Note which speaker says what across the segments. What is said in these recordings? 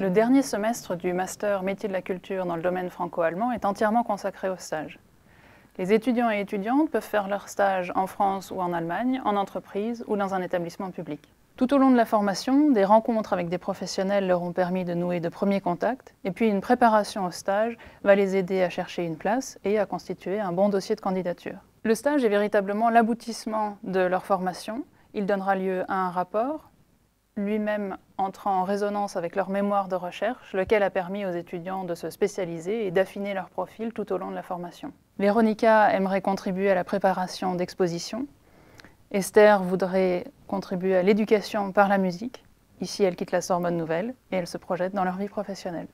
Speaker 1: Le dernier semestre du master métier de la culture dans le domaine franco-allemand est entièrement consacré aux stages. Les étudiants et étudiantes peuvent faire leur stage en France ou en Allemagne, en entreprise ou dans un établissement public. Tout au long de la formation, des rencontres avec des professionnels leur ont permis de nouer de premiers contacts, et puis une préparation au stage va les aider à chercher une place et à constituer un bon dossier de candidature. Le stage est véritablement l'aboutissement de leur formation. Il donnera lieu à un rapport, lui-même entrant en résonance avec leur mémoire de recherche, lequel a permis aux étudiants de se spécialiser et d'affiner leur profil tout au long de la formation. Véronica aimerait contribuer à la préparation d'expositions. Esther voudrait contribuer à l'éducation par la musique. Ici, elle quitte la Sorbonne Nouvelle et elle se projette dans leur vie professionnelle.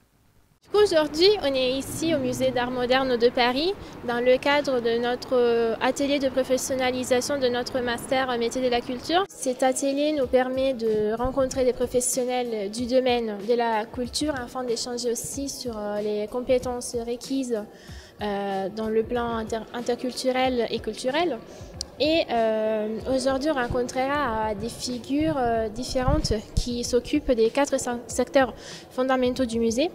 Speaker 2: Aujourd'hui, on est ici au Musée d'Art Moderne de Paris dans le cadre de notre atelier de professionnalisation de notre master métier de la culture. Cet atelier nous permet de rencontrer des professionnels du domaine de la culture afin d'échanger aussi sur les compétences requises dans le plan interculturel et culturel. Et aujourd'hui, on rencontrera des figures différentes qui s'occupent des 4 secteurs fondamentaux du musée,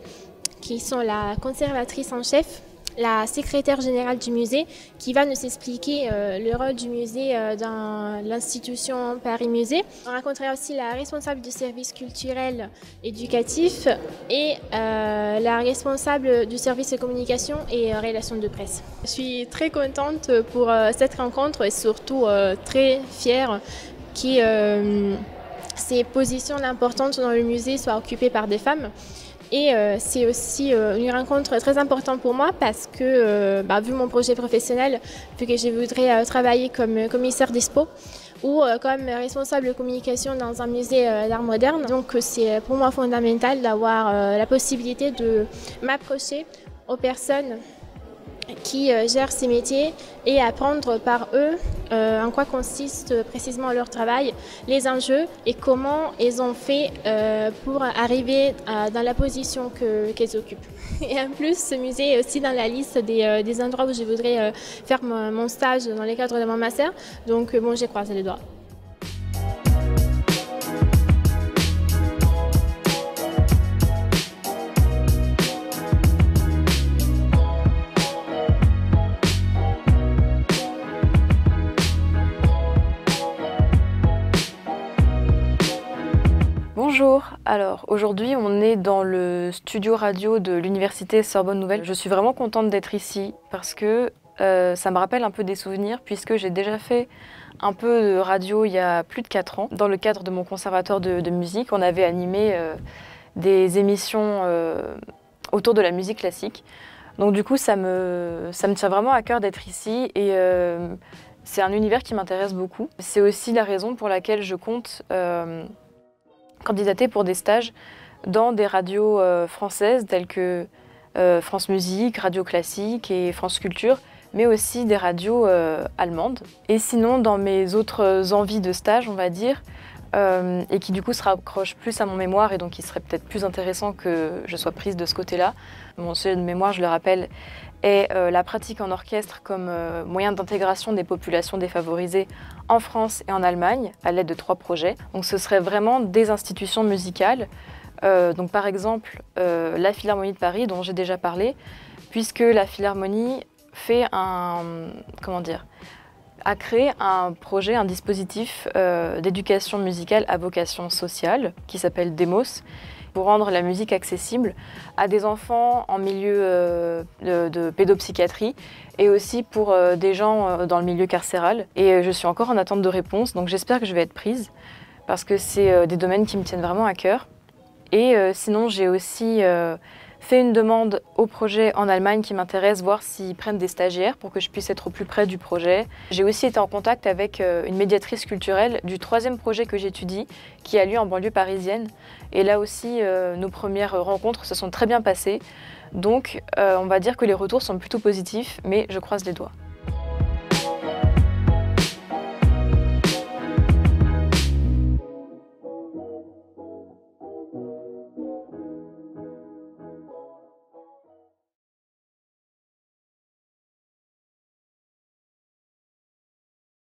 Speaker 2: qui sont la conservatrice en chef, la secrétaire générale du musée, qui va nous expliquer le rôle du musée dans l'institution Paris Musée. On rencontrera aussi la responsable du service culturel éducatif et la responsable du service de communication et relations de presse. Je suis très contente pour cette rencontre et surtout très fière que ces positions importantes dans le musée soient occupées par des femmes. Et c'est aussi une rencontre très importante pour moi parce que, vu mon projet professionnel, vu que je voudrais travailler comme commissaire d'expo ou comme responsable de communication dans un musée d'art moderne. Donc c'est pour moi fondamental d'avoir la possibilité de m'approcher aux personnes qui gèrent ces métiers et apprendre par eux en quoi consiste précisément leur travail, les enjeux et comment ils ont fait pour arriver dans la position qu'ils occupent. Et en plus, ce musée est aussi dans la liste des endroits où je voudrais faire mon stage dans le cadre de mon master. Donc bon, j'ai croisé les doigts.
Speaker 3: Bonjour, alors aujourd'hui on est dans le studio radio de l'université Sorbonne Nouvelle. Je suis vraiment contente d'être ici parce que ça me rappelle un peu des souvenirs puisque j'ai déjà fait un peu de radio il y a plus de 4 ans. Dans le cadre de mon conservatoire de musique, on avait animé des émissions autour de la musique classique. Donc du coup ça me tient vraiment à cœur d'être ici et c'est un univers qui m'intéresse beaucoup. C'est aussi la raison pour laquelle je compte candidater pour des stages dans des radios françaises telles que France Musique, Radio Classique et France Culture, mais aussi des radios allemandes. Et sinon, dans mes autres envies de stage, on va dire, et qui du coup se rapprochent plus à mon mémoire et donc qui serait peut-être plus intéressant que je sois prise de ce côté-là. Mon sujet de mémoire, je le rappelle, est la pratique en orchestre comme moyen d'intégration des populations défavorisées en France et en Allemagne à l'aide de 3 projets. Donc ce serait vraiment des institutions musicales, donc par exemple la Philharmonie de Paris dont j'ai déjà parlé, puisque la Philharmonie fait a créé un projet, un dispositif d'éducation musicale à vocation sociale qui s'appelle Demos, pour rendre la musique accessible à des enfants en milieu de pédopsychiatrie et aussi pour des gens dans le milieu carcéral. Et je suis encore en attente de réponse, donc j'espère que je vais être prise parce que c'est des domaines qui me tiennent vraiment à cœur. Et sinon, j'ai aussi fait une demande au projet en Allemagne qui m'intéresse, voir s'ils prennent des stagiaires pour que je puisse être au plus près du projet. J'ai aussi été en contact avec une médiatrice culturelle du 3e projet que j'étudie, qui a lieu en banlieue parisienne. Et là aussi, nos premières rencontres se sont très bien passées. Donc, on va dire que les retours sont plutôt positifs, mais je croise les doigts.